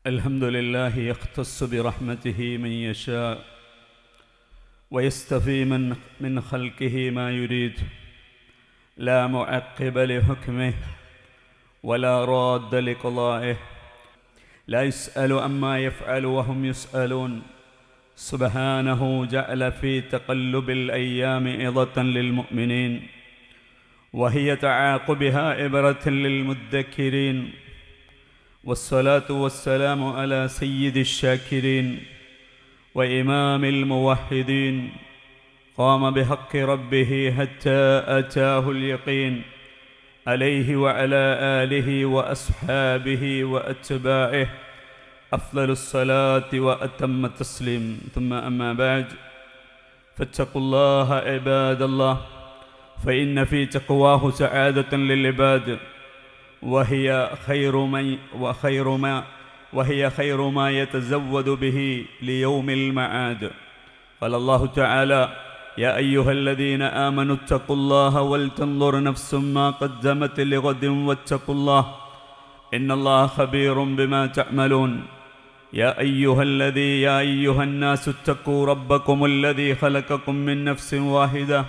الحمد لله يختص برحمته من يشاء ويستفي من خلقه ما يريد لا معقب لحكمه ولا راد لقضائه لا يسأل عما يفعل وهم يسألون سبحانه جعل في تقلب الأيام عظة للمؤمنين وهي تعاقبها عبرة للمذكرين والصلاة والسلام على سيد الشاكرين وإمام الموحدين قام بحق ربه حتى أتاه اليقين عليه وعلى آله وأصحابه وأتباعه أفضل الصلاة وأتم التسليم ثم أما بعد فاتقوا الله عباد الله فإن في تقواه سعادة للعباد وهي خير ما يتزود به ليوم المعاد. قال الله تعالى: يا أيها الذين آمنوا اتقوا الله ولتنظر نفس ما قدمت لغد واتقوا الله إن الله خبير بما تعملون. يا أيها الناس اتقوا ربكم الذي خلقكم من نفس واحدة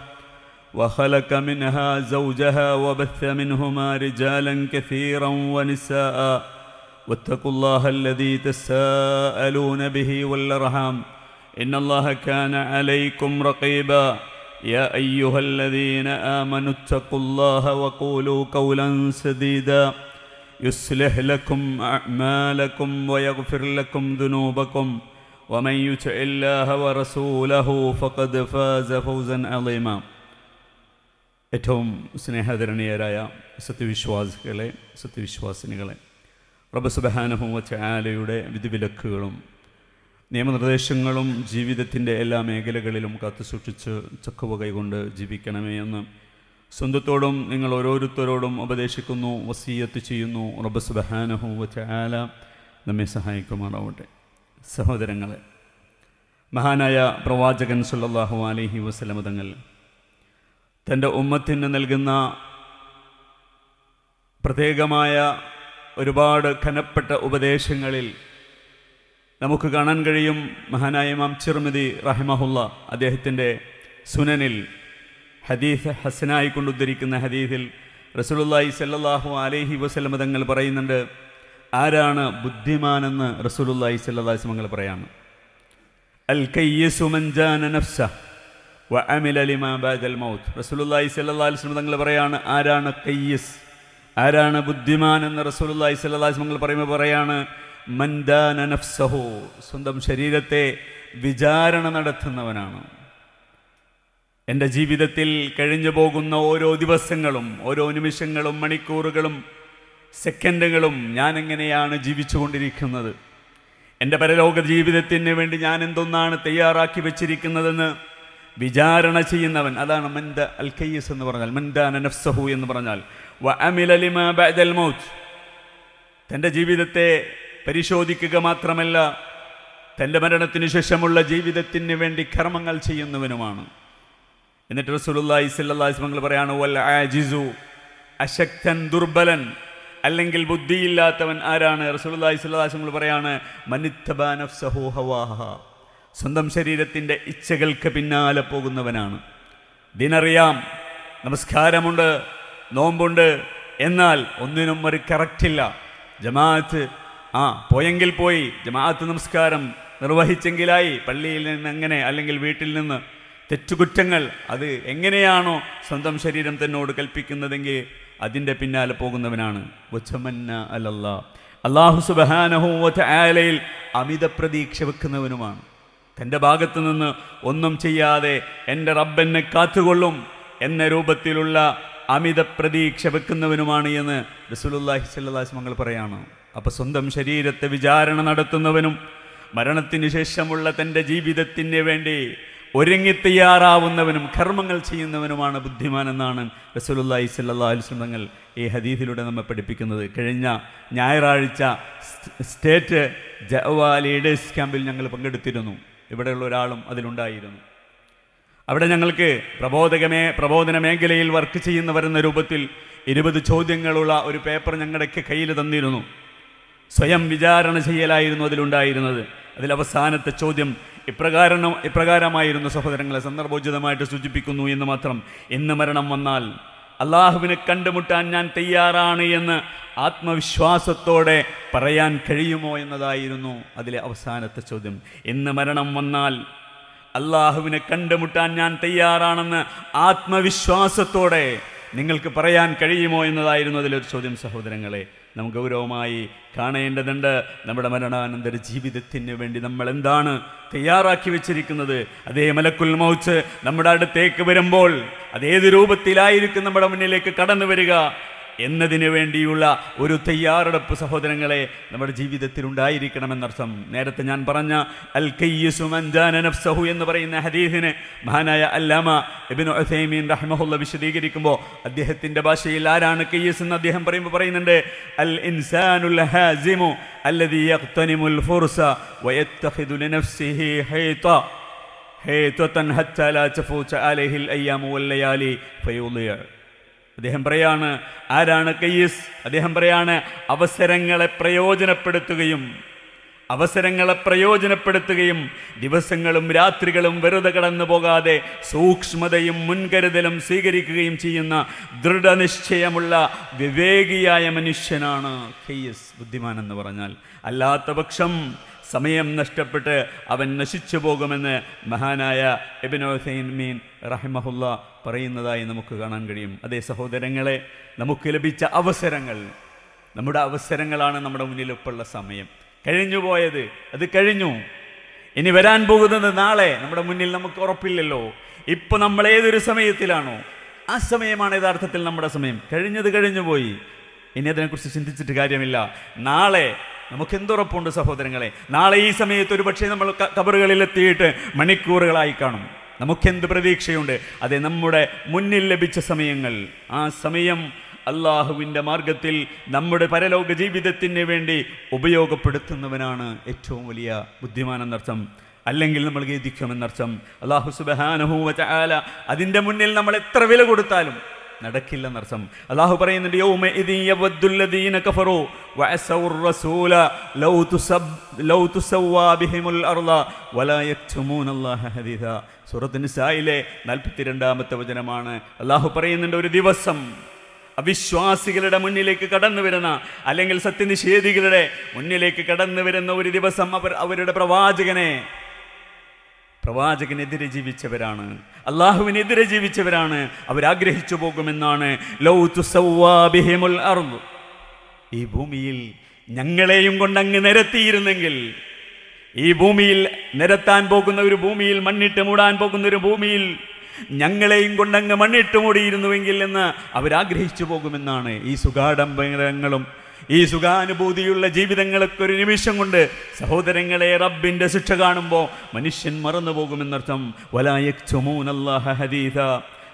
وخلق منها زوجها وبث منهما رجالا كثيرا ونساء واتقوا الله الذي تساءلون به والأرحام إن الله كان عليكم رقيبا. يا أيها الذين آمنوا اتقوا الله وقولوا قولا سديدا يصلح لكم أعمالكم ويغفر لكم ذنوبكم ومن يطع الله ورسوله فقد فاز فوزا عظيما. ഏറ്റവും സ്നേഹധരണീയരായ സത്യവിശ്വാസിനികളെ, റബ്ബ് സുബ്ഹാനഹു വ തആലയുടെ വിധിവിലക്കുകളും നിയമനിർദ്ദേശങ്ങളും ജീവിതത്തിൻ്റെ എല്ലാ മേഖലകളിലും കാത്തുസൂക്ഷിച്ച് ചക്കുവ കൈകൊണ്ട് ജീവിക്കണമേ എന്ന് സ്വന്തത്തോടും നിങ്ങൾ ഓരോരുത്തരോടും ഉപദേശിക്കുന്നു, വസിയ്യത്ത് ചെയ്യുന്നു. റബ്ബ് സുബ്ഹാനഹു വ തആല നമ്മെ സഹായിക്കുമാറാവട്ടെ. സഹോദരങ്ങളെ, മഹാനായ പ്രവാചകൻ സല്ലല്ലാഹു അലൈഹി വസല്ലം തങ്ങൾ തൻ്റെ ഉമ്മത്തിന് നൽകുന്ന പ്രത്യേകമായ ഒരുപാട് ഖനപ്പെട്ട ഉപദേശങ്ങളിൽ നമുക്ക് കാണാൻ കഴിയും. മഹാനായ ഇമാം തിർമിദി റഹിമഹുല്ല അദ്ദേഹത്തിൻ്റെ സുനനിൽ ഹദീസ് ഹസനായി കൊണ്ടുദ്ധരിക്കുന്ന ഹദീസിൽ റസൂലുള്ളാഹി സ്വല്ലല്ലാഹു അലൈഹി വസല്ലം തങ്ങൾ പറയുന്നുണ്ട്, ആരാണ് ബുദ്ധിമാനെന്ന് റസൂലുള്ളാഹി സ്വല്ലല്ലാഹു അലൈഹി വസല്ലം പറയാണ്. അൽ കയ്യിസു മൻ ജാന നഫ്സഹു വഅമില ലിമാ ബഅദൽ മൗത്ത്. റസൂലുള്ളാഹി സ്വല്ലല്ലാഹു അലൈഹി വസല്ലം തങ്ങൾ പറയാണ്, ആരാണ് കയ്യിസ്, ആരാണ് ബുദ്ധിമാൻ എന്ന് റസൂലുള്ളാഹി സ്വല്ലല്ലാഹു അലൈഹി വസല്ലം പറയുമ്പോൾ പറയാണ്, മൻ ദാന നഫ്സഹു, സ്വന്തം ശരീരത്തെ വിചാരണ നടത്തുന്നവനാണ്. എൻ്റെ ജീവിതത്തിൽ കഴിഞ്ഞു പോകുന്ന ഓരോ ദിവസങ്ങളും, ഓരോ നിമിഷങ്ങളും, മണിക്കൂറുകളും, സെക്കൻഡുകളും ഞാൻ എങ്ങനെയാണ് ജീവിച്ചു കൊണ്ടിരിക്കുന്നത്, എൻ്റെ പരലോക ജീവിതത്തിന് വേണ്ടി ഞാൻ എന്തൊന്നാണ് തയ്യാറാക്കി വെച്ചിരിക്കുന്നതെന്ന് വിചാരണ ചെയ്യുന്നവൻ. അതാണ് മൻദ അൽ കയ്യിസ് എന്ന് പറഞ്ഞാൽ, മൻദാന നഫ്സഹു എന്ന് പറഞ്ഞാൽ വഅമില ലിമാ ബഅദൽ മൗത്ത്. തൻ്റെ ജീവിതത്തെ പരിശോധിക്കുക മാത്രമല്ല, തൻ്റെ മരണത്തിന് ശേഷമുള്ള ജീവിതത്തിന് വേണ്ടി കർമ്മങ്ങൾ ചെയ്യുന്നവനുമാണ്. എന്നിട്ട് റസൂലുള്ളാഹി സ്വല്ലല്ലാഹു അലൈഹി വസല്ലം പറയാണ്, വൽ ആജിസു, അശക്തൻ, ദുർബലൻ അല്ലെങ്കിൽ ബുദ്ധിയില്ലാത്തവൻ ആരാണ്? റസൂലുള്ളാഹി സ്വല്ലല്ലാഹു അലൈഹി വസല്ലം പറയാണ്, മനിത്തബാ നഫ്സഹു ഹവാഹ, സ്വന്തം ശരീരത്തിൻ്റെ ഇച്ഛകൾക്ക് പിന്നാലെ പോകുന്നവനാണ്. ഇതിനറിയാം, നമസ്കാരമുണ്ട്, നോമ്പുണ്ട്, എന്നാൽ ഒന്നിനും ഒരു കറക്റ്റില്ല. ജമാഅത്ത് പോയെങ്കിൽ പോയി, ജമാഅത്ത് നമസ്കാരം നിർവഹിച്ചെങ്കിലായി, പള്ളിയിൽ നിന്ന് എങ്ങനെ, അല്ലെങ്കിൽ വീട്ടിൽ നിന്ന് തെറ്റുകുറ്റങ്ങൾ, അത് എങ്ങനെയാണോ സ്വന്തം ശരീരം തന്നോട് കൽപ്പിക്കുന്നതെങ്കിൽ അതിൻ്റെ പിന്നാലെ പോകുന്നവനാണ്. വചമന്ന അലല്ലാ, അല്ലാഹു സുബ്ഹാനഹു വ തആലയിൽ അമിത പ്രതീക്ഷ വെക്കുന്നവനുമാണ്. തൻ്റെ ഭാഗത്തു നിന്ന് ഒന്നും ചെയ്യാതെ എൻ്റെ റബ്ബെന്നെ കാത്തുകൊള്ളും എന്ന രൂപത്തിലുള്ള അമിത പ്രതീക്ഷ വെക്കുന്നവനുമാണ് എന്ന് റസൂലുള്ളാഹി സ്വല്ലല്ലാഹു അലൈഹി വസല്ലം പറയാണ്. അപ്പോൾ സ്വന്തം ശരീരത്തെ വിചാരണ നടത്തുന്നവനും മരണത്തിന് ശേഷമുള്ള തൻ്റെ ജീവിതത്തിന് വേണ്ടി ഒരുങ്ങി തയ്യാറാവുന്നവനും കർമ്മങ്ങൾ ചെയ്യുന്നവനുമാണ് ബുദ്ധിമാൻ എന്നാണ് റസൂലുള്ളാഹി സ്വല്ലല്ലാഹു അലൈഹി വസല്ലം തങ്ങൾ ഈ ഹദീസിലൂടെ നമ്മെ പഠിപ്പിക്കുന്നത്. കഴിഞ്ഞ ഞായറാഴ്ച സ്റ്റേറ്റ് ജഅ്വ ലീഡേഴ്സ് ക്യാമ്പിൽ ഞങ്ങൾ പങ്കെടുത്തിരുന്നു. ഇവിടെയുള്ള ഒരാളും അതിലുണ്ടായിരുന്നു. അവിടെ ഞങ്ങൾക്ക് പ്രബോധന മേഖലയിൽ വർക്ക് ചെയ്യുന്നവരെന്ന രൂപത്തിൽ 20 ചോദ്യങ്ങളുള്ള ഒരു പേപ്പർ ഞങ്ങളുടെയൊക്കെ കയ്യിൽ തന്നിരുന്നു. സ്വയം വിചാരണ ചെയ്യലായിരുന്നു അതിലുണ്ടായിരുന്നത്. അതിലവസാനത്തെ ചോദ്യം ഇപ്രകാരമായിരുന്നു സഹോദരങ്ങളെ, സന്ദർഭോചിതമായിട്ട് സൂചിപ്പിക്കുന്നു എന്ന് മാത്രം. എന്ന് മരണം വന്നാൽ അള്ളാഹുവിനെ കണ്ടുമുട്ടാൻ ഞാൻ തയ്യാറാണ് എന്ന് ആത്മവിശ്വാസത്തോടെ പറയാൻ കഴിയുമോ എന്നതായിരുന്നു അതിലെ അവസാനത്തെ ചോദ്യം. എന്ന് മരണം വന്നാൽ അള്ളാഹുവിനെ കണ്ടുമുട്ടാൻ ഞാൻ തയ്യാറാണെന്ന് ആത്മവിശ്വാസത്തോടെ നിങ്ങൾക്ക് പറയാൻ കഴിയുമോ എന്നതായിരുന്നു അതിലൊരു ചോദ്യം. സഹോദരങ്ങളെ, നാം ഗൗരവമായി കാണേണ്ടതുണ്ട്. നമ്മുടെ മരണാനന്തര ജീവിതത്തിന് വേണ്ടി നമ്മൾ എന്താണ് തയ്യാറാക്കി വെച്ചിരിക്കുന്നത്? അതേ മലക്കുൽ മൗത്ത് നമ്മുടെ അടുത്തേക്ക് വരുമ്പോൾ അതേത് രൂപത്തിലായിരിക്കും നമ്മുടെ മുന്നിലേക്ക് കടന്നു വരിക എന്നതിന് വേണ്ടിയുള്ള ഒരു തയ്യാറെടുപ്പ് സഹോദരങ്ങളെ നമ്മുടെ ജീവിതത്തിൽ ഉണ്ടായിരിക്കണമെന്നർത്ഥം. നേരത്തെ ഞാൻ പറഞ്ഞ അൽ കയ്യിസു മൻ ജാന നഫ്സഹു എന്ന് പറയുന്ന ഹദീസിനെ മഹാനായ അല്ലാമ ഇബ്നു ഉസൈമീൻ റഹിമഹുല്ലാഹ് വിശദീകരിക്കുമ്പോൾ അദ്ദേഹത്തിൻ്റെ ഭാഷയിൽ ആരാണ് കയ്യിസ് എന്ന് അദ്ദേഹം പറയുന്നുണ്ട്, അൽ ഇൻസാനുൽ ഹാസിമു അല്ലദീ യഖ്തനിമുൽ ഫുർസ വയത്തഖിദു ലിനഫ്സിഹി ഹൈതൻ ഹത്താ ലാ തഫൂത അലൈഹിൽ അയ്യാമു വൽ ലയാലി ഫയുളിയ. അദ്ദേഹം പറയാണ്, ആരാണ് കയ്യിസ്? അദ്ദേഹം പറയാണ്, അവസരങ്ങളെ പ്രയോജനപ്പെടുത്തുകയും ദിവസങ്ങളും രാത്രികളും വെറുതെ കടന്നു പോകാതെ സൂക്ഷ്മതയും മുൻകരുതലും സ്വീകരിക്കുകയും ചെയ്യുന്ന ദൃഢനിശ്ചയമുള്ള വിവേകിയായ മനുഷ്യനാണ് കയ്യിസ്, ബുദ്ധിമാൻ എന്ന് പറഞ്ഞാൽ. അല്ലാത്ത പക്ഷം സമയം നഷ്ടപ്പെട്ട് അവൻ നശിച്ചു പോകുമെന്ന് മഹാനായ ഇബ്നു ഉസൈമീൻ റഹിമഹുല്ലാഹ് പറയുന്നതായി നമുക്ക് കാണാൻ കഴിയും. അതേ സഹോദരങ്ങളെ, നമുക്ക് ലഭിച്ച അവസരങ്ങൾ, നമ്മുടെ അവസരങ്ങളാണ് നമ്മുടെ മുന്നിലിപ്പുള്ള സമയം. കഴിഞ്ഞുപോയത് അത് കഴിഞ്ഞു. ഇനി വരാൻ പോകുന്നത് നാളെ നമ്മുടെ മുന്നിൽ നമുക്ക് ഉറപ്പില്ലല്ലോ. ഇപ്പം നമ്മൾ ഏതൊരു സമയത്തിലാണോ ആ സമയമാണ് യഥാർത്ഥത്തിൽ നമ്മുടെ സമയം. കഴിഞ്ഞത് കഴിഞ്ഞുപോയി, ഇനി അതിനെക്കുറിച്ച് ചിന്തിച്ചിട്ട് കാര്യമില്ല. നാളെ നമുക്ക് എന്തുറപ്പുണ്ട് സഹോദരങ്ങളെ? നാളെ ഈ സമയത്ത് ഒരു പക്ഷേ നമ്മൾ ഖബറുകളിലെത്തിയിട്ട് മണിക്കൂറുകളായി കാണും. നമുക്കെന്ത് പ്രതീക്ഷയുണ്ട്? അതെ, നമ്മുടെ മുന്നിൽ ലഭിച്ച സമയങ്ങൾ, ആ സമയം അള്ളാഹുവിൻ്റെ മാർഗത്തിൽ നമ്മുടെ പരലോക ജീവിതത്തിന് വേണ്ടി ഉപയോഗപ്പെടുത്തുന്നവനാണ് ഏറ്റവും വലിയ ബുദ്ധിമാൻ എന്നർത്ഥം. അല്ലെങ്കിൽ നമ്മൾ ഖേദിക്കുമെന്നർത്ഥം. അള്ളാഹു സുബ്ഹാനഹു വ തആല അതിൻ്റെ മുന്നിൽ നമ്മൾ എത്ര വില കൊടുത്താലും നടക്കില്ലെന്നർത്ഥം. അള്ളാഹു പറയുന്നുണ്ട്, യൗമ ഇദി യവദ്ദുല്ലദീന കഫറു വഅസൗർ റസൂല ലൗ തുസവ്വാ ബിഹിമുൽ അർള വലാ യക്തുമൂനല്ലാഹ ഹദീഥ. സൂറത്ത് നിസായിലെ 42-ാമത്തെ വചനമാണ്. അള്ളാഹു പറയുന്നുണ്ട്, ഒരു ദിവസം അവിശ്വാസികളുടെ മുന്നിലേക്ക് കടന്നു വരുന്ന, അല്ലെങ്കിൽ സത്യനിഷേധികളുടെ മുന്നിലേക്ക് കടന്നു വരുന്ന ഒരു ദിവസം അവരുടെ പ്രവാചകനെതിരെ ജീവിച്ചവരാണ്, അള്ളാഹുവിനെതിരെ ജീവിച്ചവരാണ്. അവരാഗ്രഹിച്ചു പോകുമെന്നാണ്. ലൗ തുസവ്വാ ബിഹിമുൽ അർള്, ഈ ഭൂമിയിൽ ഞങ്ങളെയും കൊണ്ടങ്ങ് നിരത്തിയിരുന്നെങ്കിൽ, ഈ ഭൂമിയിൽ നിരത്താൻ പോകുന്ന ഒരു ഭൂമിയിൽ, മണ്ണിട്ട് മൂടാൻ പോകുന്ന ഒരു ഭൂമിയിൽ ഞങ്ങളെയും കൊണ്ടങ്ങ് മണ്ണിട്ട് മൂടിയിരുന്നുവെങ്കിൽ എന്ന് അവരാഗ്രഹിച്ചു പോകുമെന്നാണ്. ഈ സുഖാഡംബരങ്ങളും ഈ സുഖാനുഭൂതിയുള്ള ജീവിതങ്ങളൊക്കെ ഒരു നിമിഷം കൊണ്ട് സഹോദരങ്ങളെ റബ്ബിൻ്റെ ശിക്ഷ കാണുമ്പോൾ മനുഷ്യൻ മറന്നു പോകുമെന്നർത്ഥം. വലാ യക്തുമൂനല്ലാഹ ഹദീഥ,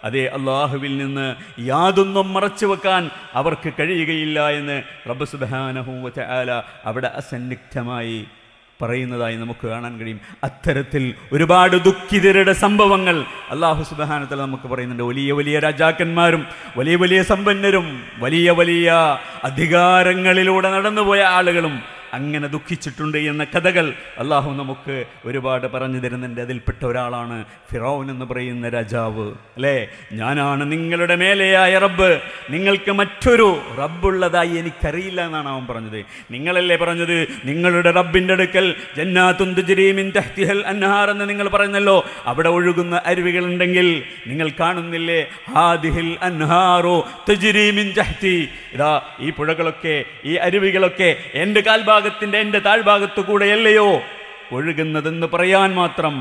അതേ അള്ളാഹുവിൽ നിന്ന് യാതൊന്നും മറച്ചു വെക്കാൻ അവർക്ക് കഴിയുകയില്ല എന്ന് റബ്ബ് സുബ്ഹാനഹു വ തആല അവിടെ അസന്നിഗ്ധമായി പറയുന്നതായി നമുക്ക് കാണാൻ കഴിയും. അത്തരത്തിൽ ഒരുപാട് ദുഃഖിതരുടെ സംഭവങ്ങൾ അല്ലാഹു സുബ്ഹാനഹു വ തആല നമുക്ക് പറയുന്നുണ്ട്. വലിയ വലിയ രാജാക്കന്മാരും വലിയ വലിയ സമ്പന്നരും വലിയ വലിയ അധികാരങ്ങളിലൂടെ നടന്നുപോയ ആളുകളും അങ്ങനെ ദുഃഖിച്ചിട്ടുണ്ട് എന്ന കഥകൾ അള്ളാഹു നമുക്ക് ഒരുപാട് പറഞ്ഞു തരുന്നുണ്ട്. അതിൽപ്പെട്ട ഒരാളാണ് ഫിറഔൻ എന്ന് പറയുന്ന രാജാവ്. അല്ലേ, ഞാനാണ് നിങ്ങളുടെ മേലെയായ റബ്ബ്, നിങ്ങൾക്ക് മറ്റൊരു റബ്ബുള്ളതായി എനിക്കറിയില്ല എന്നാണ് അവൻ പറഞ്ഞത്. നിങ്ങളല്ലേ പറഞ്ഞത് നിങ്ങളുടെ റബ്ബിൻ്റെ അടുക്കൽ ജന്നാത്തുൻ തജ്രീ മിൻ തഹ്തിഹൽ അൻഹാർ എന്ന് നിങ്ങൾ പറഞ്ഞല്ലോ, അവിടെ ഒഴുകുന്ന അരുവികളുണ്ടെങ്കിൽ നിങ്ങൾ കാണുന്നില്ലേ? ഹാദിഹിൽ അൻഹാറു തജ്രീ മിൻ തഹ്തി, ഇതാ ഈ പുഴകളൊക്കെ ഈ അരുവികളൊക്കെ എൻ്റെ എൻ്റെ താഴ്ഭാഗത്തു കൂടെയല്ലയോ ഒഴുകുന്നതെന്ന് പറയാൻ മാത്രം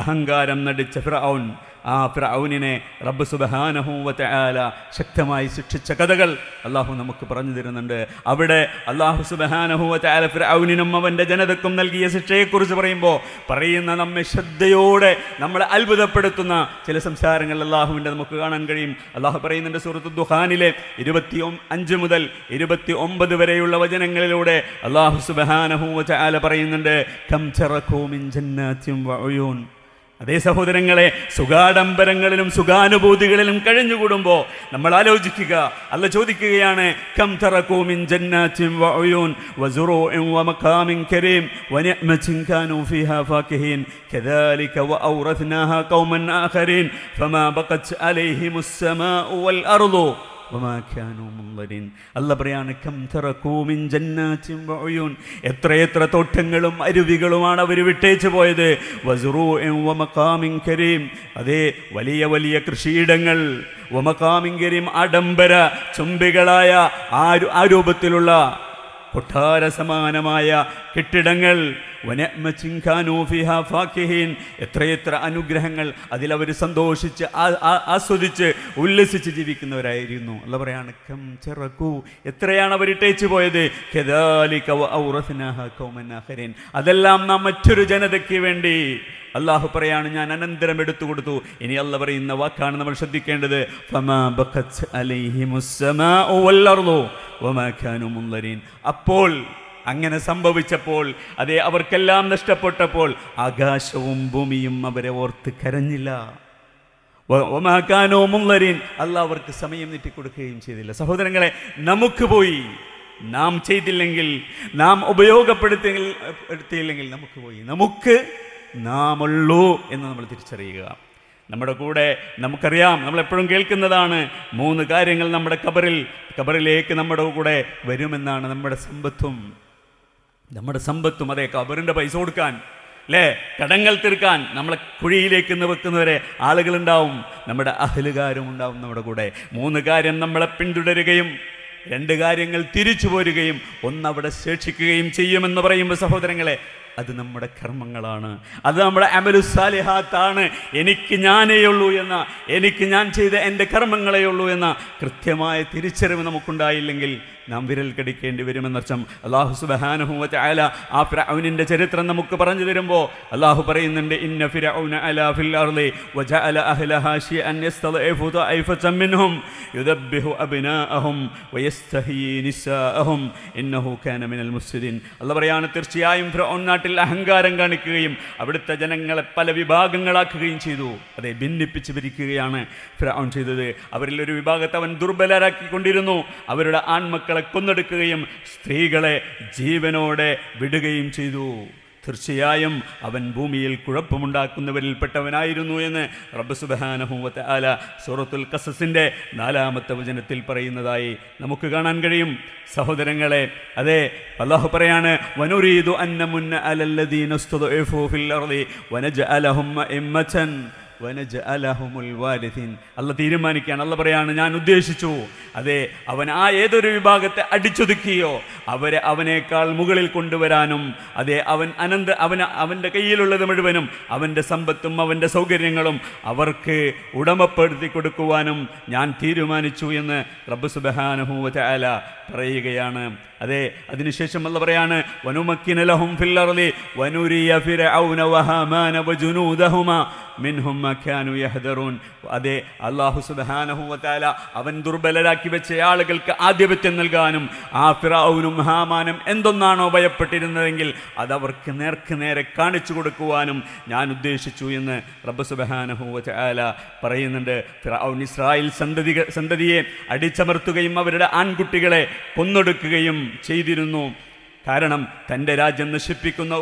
അഹങ്കാരം നടിച്ച ഫിർഔൻ, ആ ഫിർഔനിനെ റബ്ബ് സുബ്ഹാനഹു വ തആല ശക്തമായി ശിക്ഷിച്ച കഥകൾ അള്ളാഹു നമുക്ക് പറഞ്ഞു തരുന്നുണ്ട്. അവിടെ അള്ളാഹു സുബ്ഹാനഹു വ തആല ഫിർഔനിനും അവൻ്റെ ജനതക്കും നൽകിയ ശിക്ഷയെക്കുറിച്ച് പറയുന്ന നമ്മെ ശ്രദ്ധയോടെ നമ്മളെ അത്ഭുതപ്പെടുത്തുന്ന ചില സംസാരങ്ങൾ അള്ളാഹുവിൻ്റെ നമുക്ക് കാണാൻ കഴിയും. അള്ളാഹു പറയുന്നുണ്ട് സൂറത്ത് ദുഖാനിലെ 25 മുതൽ 29 വരെയുള്ള വചനങ്ങളിലൂടെ അള്ളാഹു സുബ്ഹാനഹു വ തആല പറയുന്നുണ്ട്, കം തറകൂ മിൻ ജന്നാത്തിൻ വ ഉയൂൻ, അതേ സഹോദരങ്ങളെ, സുഖാഡംബരങ്ങളിലും സുഖാനുഭൂതികളിലും കഴിഞ്ഞുകൂടുമ്പോൾ നമ്മൾ ആലോചിക്കുക, അല്ലാഹ് ചോദിക്കുകയാണ്, കം തറകൂ മിൻ ജന്നാത്തിൻ വഉയൂൻ വസുറൂഇൻ വമഖാമിൻ കരീം വനിഅമത്തിൻ കാനൂ ഫീഹാ ഫാകിഹീൻ കദാലിക വഔറത്നാഹാ ഖൗമൻ ആഖരീൻ ഫമാ ബഖത് അലൈഹിമുസ് സമാഉ വൽ അർളു അല്ലാഹ് പറയാണ്, കം തറകൂ മിൻ ജന്നാത്തിൻ വഉയൂൻ, എത്രയെത്ര തോട്ടങ്ങളും അരുവികളുമാണ് അവർ വിട്ടേച്ചു പോയത്. വസുറൂഇൻ വമഖാമിൻ കരീം, അതേ വലിയ വലിയ കൃഷിയിടങ്ങൾ. വമഖാമിൻ കരീം, ആഡംബര ചുംബികളായ ആ രൂപത്തിലുള്ള കൊട്ടാര സമാനമായ കെട്ടിടങ്ങൾ. എത്രയെത്ര അനുഗ്രഹങ്ങൾ, അതിലവർ സന്തോഷിച്ച് ആസ്വദിച്ച് ഉല്ലസിച്ച് ജീവിക്കുന്നവരായിരുന്നു. അല്ലാഹ് പറയാണ്, കം തറകൂ, എത്രയാണ് അവർ ഇട്ടേച്ചു പോയത്. കദാലിക വഔറത്നാഹാ ഖൗമൻ ആഖരീൻ, അതെല്ലാം നാം മറ്റൊരു ജനതയ്ക്ക് വേണ്ടി അല്ലാഹു പറയാണ് ഞാൻ അനന്തരം എടുത്തു കൊടുത്തു. ഇനി അല്ലാഹ് പറയുന്ന വാക്കാണ് നമ്മൾ ശ്രദ്ധിക്കേണ്ടത്. ഫമാ ബഖത് അലൈഹിമുസ് സമാഉ വൽ അർളു വമാ കാനൂ മുൻദരീൻ. അപ്പോൾ അങ്ങനെ സംഭവിച്ചപ്പോൾ, അതേ അവർക്കെല്ലാം നഷ്ടപ്പെട്ടപ്പോൾ, ആകാശവും ഭൂമിയും അവരെ ഓർത്ത് കരഞ്ഞില്ല. വമാ കാനൂ മുൻദരീൻ, അല്ലാഹ് അവർക്ക് സമയം നീട്ടിക്കൊടുക്കുകയും ചെയ്തില്ല. സഹോദരങ്ങളെ, നമുക്ക് പോയി, നാം ചെയ്തില്ലെങ്കിൽ, നാം ഉപയോഗപ്പെടുത്തിയില്ലെങ്കിൽ നമുക്ക് പോയി, നമുക്ക് നാമുള്ളൂ എന്ന് നമ്മൾ തിരിച്ചറിയുക. നമ്മുടെ കൂടെ നമുക്കറിയാം, നമ്മളെപ്പോഴും കേൾക്കുന്നതാണ്, 3 കാര്യങ്ങൾ നമ്മുടെ കബറിലേക്ക് നമ്മുടെ കൂടെ വരുമെന്നാണ്. നമ്മുടെ സമ്പത്തും അതേ കബറിൻ്റെ പൈസ കൊടുക്കാൻ, അല്ലേ, കടങ്ങൾ തീർക്കാൻ നമ്മളെ കുഴിയിലേക്ക് വെക്കുന്നവരെ ആളുകളുണ്ടാവും, നമ്മുടെ അഹലുകാരും ഉണ്ടാവും നമ്മുടെ കൂടെ. 3 കാര്യം നമ്മളെ പിന്തുടരുകയും 2 കാര്യങ്ങൾ തിരിച്ചു പോരുകയും 1 അവിടെ ശേഷിക്കുകയും ചെയ്യുമെന്ന് പറയുമ്പോൾ സഹോദരങ്ങളെ, അത് നമ്മുടെ കർമ്മങ്ങളാണ്, അത് നമ്മുടെ അമലുസ്സാലിഹാത്താണ്. എനിക്ക് ഞാനേയുള്ളൂ എന്ന, എനിക്ക് ഞാൻ ചെയ്ത എൻ്റെ കർമ്മങ്ങളെയുള്ളൂ എന്ന കൃത്യമായ തിരിച്ചറിവ് നമുക്കുണ്ടായില്ലെങ്കിൽ നാം വിരൽ കടിക്കേണ്ടി വരുമെന്നർത്ഥം. അല്ലാഹു സുബ്ഹാനഹു വ തആല ആ ഫിർഔനിൻ്റെ ചരിത്രം നമുക്ക് പറഞ്ഞു തരുമ്പോൾ അല്ലാഹു പറയുന്നുണ്ട്, ഇന്ന ഫിർഔന അലാ ഫിൽ അർളി വജഅല അഹ്ലഹാ ശിഅൻ യസ്തദ്ഇഫു തഅയിഫതൻ മിൻഹും യുദബ്ബിഹു അബ്നാഅഹും വയസ്തഹീ നിസാഅഹും ഇന്നഹു കാന മിനൽ മുഫ്സിദീൻ. അല്ലാഹു പറയാണ്, തീർച്ചയായും ഫിർഔൻ നാട്ടിൽ അഹങ്കാരം കാണിക്കുകയും അവിടുത്തെ ജനങ്ങളെ പല വിഭാഗങ്ങളാക്കുകയും ചെയ്തു. അതെ, ഭിന്നിപ്പിച്ച് ഭരിക്കുകയാണ് ഫിർഔൻ ചെയ്തത്. അവരിൽ ഒരു വിഭാഗത്തെ അവൻ ദുർബലരാക്കിക്കൊണ്ടിരുന്നു. അവരുടെ ആൺമക്കൾ കൊന്നെടുക്കുകയും സ്ത്രീകളെ ജീവനോടെ വിടുകയും ചെയ്തു. തീർച്ചയായും അവൻ ഭൂമിയിൽ കുഴപ്പമുണ്ടാക്കുന്നവരിൽപ്പെട്ടവനായിരുന്നു എന്ന് റബ്ബ് സുബ്ഹാനഹു വ തആല സൂറത്തുൽ ഖസസിൻ്റെ 4-ാമത്തെ വചനത്തിൽ പറയുന്നതായി നമുക്ക് കാണാൻ കഴിയും. സഹോദരങ്ങളെ, അതെ അല്ലാഹു പറയാണ്, വനുരീദു അന്നമുന്ന അലല്ലദീന സ്തുദ്ഇഫു ഫിൽ അർളി വനജഅലഹും അഇമ്മതൻ വനജഅലഹുമുൽ വാരിഥീൻ. അല്ലാഹ് തീരുമാനിക്കുകയാണ്, അല്ലാഹ് പറയാണ്, ഞാൻ ഉദ്ദേശിച്ചു, അതെ അവൻ ആ ഏതൊരു വിഭാഗത്തെ അടിച്ചൊതുക്കിയോ അവരെ അവനേക്കാൾ മുകളിൽ കൊണ്ടുവരാനും, അതെ അവൻ്റെ കയ്യിലുള്ളത് മുഴുവനും, അവൻ്റെ സമ്പത്തും അവൻ്റെ സൗകര്യങ്ങളും അവർക്ക് ഉടമപ്പെടുത്തി കൊടുക്കുവാനും ഞാൻ തീരുമാനിച്ചു എന്ന് റബ്ബ് സുബ്ഹാനഹു വ തആല പറയുകയാണ്. അതെ, അതിനുശേഷം അല്ലാഹ് പറയാണ്, വനുമക്കിന ലഹും ഫിൽ അർളി വനുരിയ ഫിർഔന വഹാമാന വജുനൂദഹുമാ മിൻഹും മാ കാനൂ യഹ്ദറൂൻ. അതെ, അല്ലാഹു സുബ്ഹാനഹു വ തആല അവൻ ദുർബലരാക്കി വെച്ച ആളുകൾക്ക് ആധിപത്യം നൽകാനും ആ ഫിർഔനും ഹാമാനും എന്തൊന്നാണോ ഭയപ്പെട്ടിരുന്നതെങ്കിൽ അതവർക്ക് നേരെ കാണിച്ചു കൊടുക്കുവാനും ഞാൻ ഉദ്ദേശിച്ചു എന്ന് റബ്ബ് സുബ്ഹാനഹു വ തആല പറയുന്നുണ്ട്. ഫിർഔൻ ഇസ്രായേൽ സന്തതിയെ അടിച്ചമർത്തുകയും അവരുടെ ആൺകുട്ടികളെ കൊന്നൊടുക്കുകയും ചെയ്തിരുന്നു. കാരണം തൻ്റെ രാജ്യം നശിപ്പിക്കുന്ന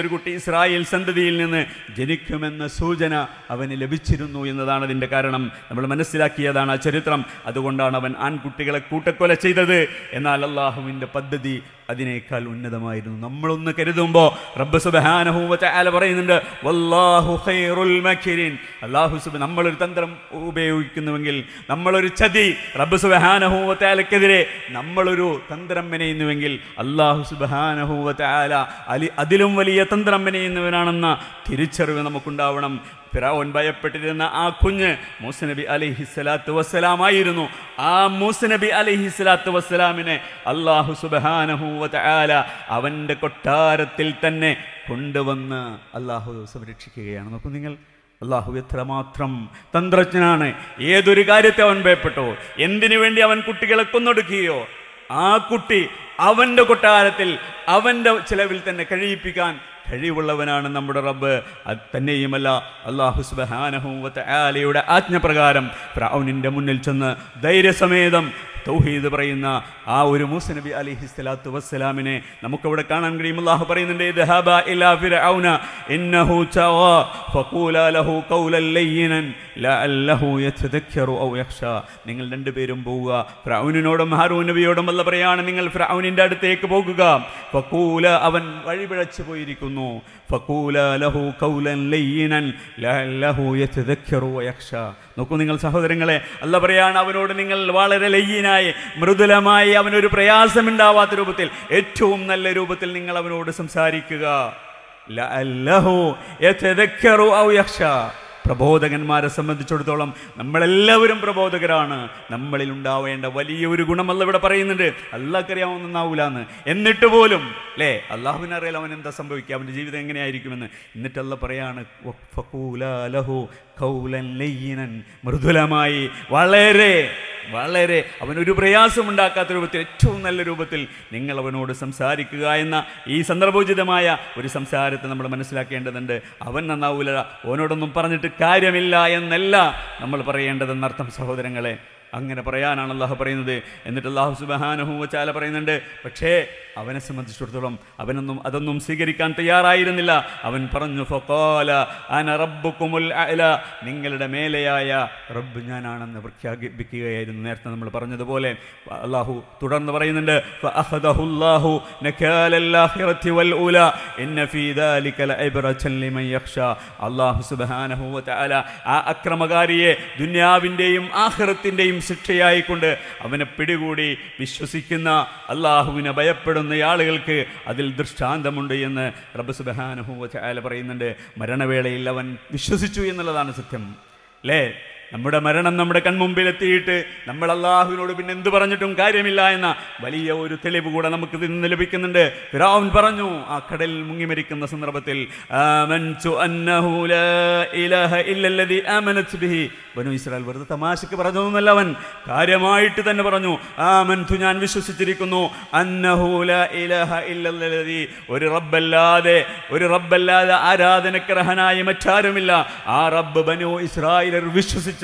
ഒരു കുട്ടി ഇസ്രായേൽ സന്തതിയിൽ നിന്ന് ജനിക്കുമെന്ന സൂചന അവന് ലഭിച്ചിരുന്നു എന്നതാണ് അതിൻ്റെ കാരണം. നമ്മൾ മനസ്സിലാക്കിയതാണ് ആ ചരിത്രം. അതുകൊണ്ടാണ് അവൻ ആൺകുട്ടികളെ കൂട്ടക്കൊല ചെയ്തത്. എന്നാൽ അല്ലാഹുവിൻ്റെ പദ്ധതി അതിനേക്കാൾ ഉന്നതമായിരുന്നു. നമ്മളൊന്ന് കരുതുമ്പോൾ റബ്ബ് സുബ്ഹാനഹു വ തആല പറയുന്നുണ്ട്, വല്ലാഹു ഖൈറുൽ മക്കിരീൻ. അല്ലാഹു നമ്മളൊരു തന്ത്രം ഉപയോഗിക്കുന്നുവെങ്കിൽ, നമ്മളൊരു ചതി റബ്ബ് സുബ്ഹാനഹു വ തആലക്കെതിരെ നമ്മളൊരു തന്ത്രം മെനയുന്നുവെങ്കിൽ അല്ലാഹു സുബ്ഹാനഹു വ തആല അതിലും വലിയ തന്ത്രം മെനയുന്നവനാണെന്ന തിരിച്ചറിവ് നമുക്കുണ്ടാവണം. ഫിർഔൻ ഭയപ്പെട്ടിരുന്ന ആ കുഞ്ഞ് മൂസ നബി അലൈഹിസ്സലാത്തു വസ്സലാമായിരുന്നു. ആ മൂസ നബി അലൈഹിസ്സലാത്തു വസ്സലാമിനെ അല്ലാഹു സുബ്ഹാനഹു വ തആല അവൻ്റെ കൊട്ടാരത്തിൽ തന്നെ കൊണ്ടുവന്ന് അല്ലാഹു സംരക്ഷിക്കുകയാണ്. നോക്കൂ നിങ്ങൾ, അല്ലാഹു എത്രമാത്രം തന്ത്രജ്ഞനാണ്. ഏതൊരു കാര്യത്തെ അവൻ ഭയപ്പെട്ടോ, എന്തിനു വേണ്ടി അവൻ കുട്ടികളെ കൊന്നൊടുക്കുകയോ ആ കുട്ടി അവൻ്റെ കൊട്ടാരത്തിൽ അവൻ്റെ ചിലവിൽ തന്നെ കഴിയിപ്പിക്കാൻ കഴിവുള്ളവനാണ് നമ്മുടെ റബ്ബ്. അത് തന്നെയുമല്ല അല്ലാഹു സുബ്ഹാനഹു വ തആലയുടെ ആജ്ഞപ്രകാരം ഫിർഔനിൻ്റെ മുന്നിൽ ചെന്ന് ധൈര്യസമേതം തൗഹീദ് പറയുന്ന ആ ഒരു മൂസ നബി അലൈഹിസ്സലാത്തു വസ്സലാമിനെ നമുക്കവിടെ കാണാൻ കഴിയും. അല്ലാഹു പറയുന്നുണ്ട്, ഇദ്ഹബ ഇലാ ഫിർഔന ഇന്നഹു തഗാ ഫഖൂലാ ലഹു ഖൗലൻ ലയ്യിനൻ ലഅല്ലഹു യതദക്കറു ഔ യഖ്ഷാ. നിങ്ങൾ രണ്ടുപേരും പോവുക. ഫിർഔനിനോടും ഹാറൂൻ നബിയോടും അല്ലാഹു പറയാണ്, നിങ്ങൾ ഫിർഔനിൻ്റെ അടുത്തേക്ക് പോകുക. ഫഖൂല, അവൻ വഴിപിഴച്ചു പോയിരിക്കുന്നു. ഫഖൂലാ ലഹു ഖൗലൻ ലയ്യിനൻ ലഅല്ലഹു യതദക്കറു വ യഖ്ഷാ. നോക്കൂ നിങ്ങൾ സഹോദരങ്ങളെ, അല്ലാഹു പറയാണ്, അവനോട് നിങ്ങൾ വളരെ ലയ്യിനായി, മൃദുലമായി, അവനൊരു പ്രയാസമുണ്ടാവാത്ത രൂപത്തിൽ, ഏറ്റവും നല്ല രൂപത്തിൽ നിങ്ങൾ അവനോട് സംസാരിക്കുക. ലഅല്ലഹു യതദക്കറു ഔ യഖ്ഷാ. പ്രബോധകന്മാരെ സംബന്ധിച്ചിടത്തോളം നമ്മളെല്ലാവരും പ്രബോധകരാണ്. നമ്മളിൽ ഉണ്ടാവേണ്ട വലിയ ഒരു ഗുണം അല്ലാഹു ഇവിടെ പറയുന്നുണ്ട്. അല്ലാഹ്ക്കറിയാവുന്നാവൂലാന്ന്, എന്നിട്ട് പോലും അല്ലേ, അള്ളാഹുവിനറിയാം അവൻ എന്താ സംഭവിക്കുക, അവൻ്റെ ജീവിതം എങ്ങനെയായിരിക്കുമെന്ന്. എന്നിട്ട് അല്ലാഹു പറയാണ്, ഫഖൂലാ ലഹു ഖൗലൻ ലയ്യിനൻ, മൃദുലമായി, വളരെ വളരെ അവനൊരു പ്രയാസമുണ്ടാക്കാത്ത രൂപത്തിൽ, ഏറ്റവും നല്ല രൂപത്തിൽ നിങ്ങൾ അവനോട് സംസാരിക്കുക എന്ന ഈ സന്ദർഭോചിതമായ ഒരു സംസാരത്തെ നമ്മൾ മനസ്സിലാക്കേണ്ടതുണ്ട്. അവൻ നന്നാവൂല, അവനോടൊന്നും പറഞ്ഞിട്ട് കാര്യമില്ല എന്നല്ല നമ്മൾ പറയേണ്ടതെന്നർത്ഥം സഹോദരങ്ങളെ. അങ്ങനെ പറയാനാണ് അല്ലാഹു പറയുന്നത്. എന്നിട്ട് അല്ലാഹു സുബ്ഹാനഹു വ തആല പറയുന്നുണ്ട്, പക്ഷേ അവനെ സംബന്ധിച്ചിടത്തോളം അതൊന്നും സ്വീകരിക്കാൻ തയ്യാറായിരുന്നില്ല. അവൻ പറഞ്ഞു, ഫഖാല അന റബ്ബുകുമുൽ അഅല, നിങ്ങളുടെ മേലെയായ റബ്ബ് ഞാനാണെന്ന് പ്രഖ്യാപിക്കുകയായിരുന്നു. നേരത്തെ നമ്മൾ പറഞ്ഞതുപോലെ അല്ലാഹു തുടർന്ന് പറയുന്നുണ്ട്, ഫഅഖദഹുല്ലാഹു നകാലൽ ആഖിറതി വൽ ഊല ഇന്ന ഫീ ദാലിക ലഇബ്റതൻ ലിമൻ യഖ്ഷാ. അല്ലാഹു സുബ്ഹാനഹു വ തആല ആ അക്രമകാരിയെ ദുനിയാവിൻ്റെയും ആഖിറത്തിൻ്റെയും ശിക്ഷയായിക്കൊണ്ട് അവനെ പിടികൂടി. വിശ്വസിക്കുന്ന അല്ലാഹുവിനെ ഭയപ്പെടുന്ന ആളുകൾക്ക് അതിൽ ദൃഷ്ടാന്തമുണ്ട് എന്ന് റബ്ബ് സുബ്ഹാനഹു വ തആല പറയുന്നുണ്ട്. മരണവേളയിൽ അവൻ വിശ്വസിച്ചു എന്നുള്ളതാണ് സത്യം അല്ലേ. നമ്മുടെ മരണം നമ്മുടെ കൺമുമ്പിലെത്തിയിട്ട് നമ്മൾ അല്ലാഹുവിനോട് പിന്നെ എന്ത് പറഞ്ഞിട്ടും കാര്യമില്ല എന്ന വലിയ ഒരു തെളിവ് കൂടെ നമുക്ക് ഇന്ന് ലഭിക്കുന്നുണ്ട്. ഫിർഔൻ പറഞ്ഞു ആ കടലിൽ മുങ്ങി മരിക്കുന്ന സന്ദർഭത്തിൽ, ആമൻതു അന്നഹു ലാ ഇലാഹ ഇല്ലല്ലദീ ആമനത് ബിഹി. ബനൂ ഇസ്രായേൽ വെറുതെ തമാശക്ക് പറഞ്ഞതൊന്നുമല്ല, അവൻ കാര്യമായിട്ട് തന്നെ പറഞ്ഞു, ആമൻതു, ഞാൻ വിശ്വസിച്ചിരിക്കുന്നു, അന്നഹു ലാ ഇലാഹ ഇല്ലല്ലദീ, ഒരു റബ്ബല്ലാതെ ആരാധനക്കർഹനായി മറ്റാരുമില്ല. ആ റബ്ബ് ബനൂ ഇസ്രായേലർ വിശ്വസിച്ച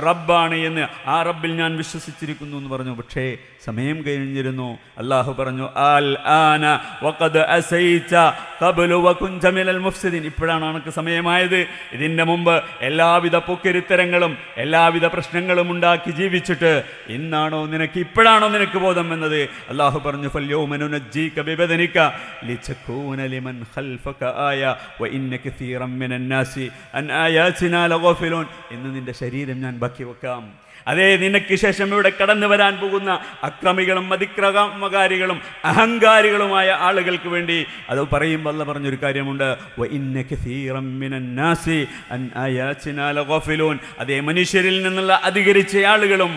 റബ്ബാണ് എന്ന്, ആ റബ്ബിൽ ഞാൻ വിശ്വസിച്ചിരിക്കുന്നു എന്ന് പറഞ്ഞു. പക്ഷേ സമയം കഴിഞ്ഞിരുന്നു. അല്ലാഹു പറഞ്ഞു, അൽ ആന വഖദ് അസൈത ഖബ്ലു വകുൻത മിനൽ മുഫ്സിദീൻ. ഇപ്പോഴാണ് നിനക്ക് സമയമായത്. ഇതിൻ്റെ മുമ്പ് എല്ലാവിധ പൊക്കിരിത്തരങ്ങളും എല്ലാവിധ പ്രശ്നങ്ങളും ഉണ്ടാക്കി ജീവിച്ചിട്ട് ഇപ്പോഴാണോ നിനക്ക് ബോധം എന്നത്. അല്ലാഹു പറഞ്ഞു, ഫൽയൗമ നുനജ്ജീക ബിബദനിക ലിതകൂന ലിമൻ ഖൽഫക ആയ വഇന്ന കസീറൻ മിനൻ നാസി അൻ ആയാതിനാ ലഗഫിലൂൻ. ഇന്ന് നിന്റെ ശരീരം ഞാൻ ബാക്കി വെക്കാം. അതേ, നിനക്ക് ശേഷം ഇവിടെ കടന്നു വരാൻ പോകുന്ന അക്രമികളും അതിക്രമകാരികളും അഹങ്കാരികളുമായ ആളുകൾക്ക് വേണ്ടി അത് പറയുമ്പോൾ അല്ലാഹു പറഞ്ഞൊരു കാര്യമുണ്ട്, വഇന്ന കസീറൻ മിനൻ നാസി അൻ ആയാതിനാ ലഗഫിലൂൻ. അതേ, മനുഷ്യരിൽ നിന്നുള്ള അധികരിച്ച ആളുകളും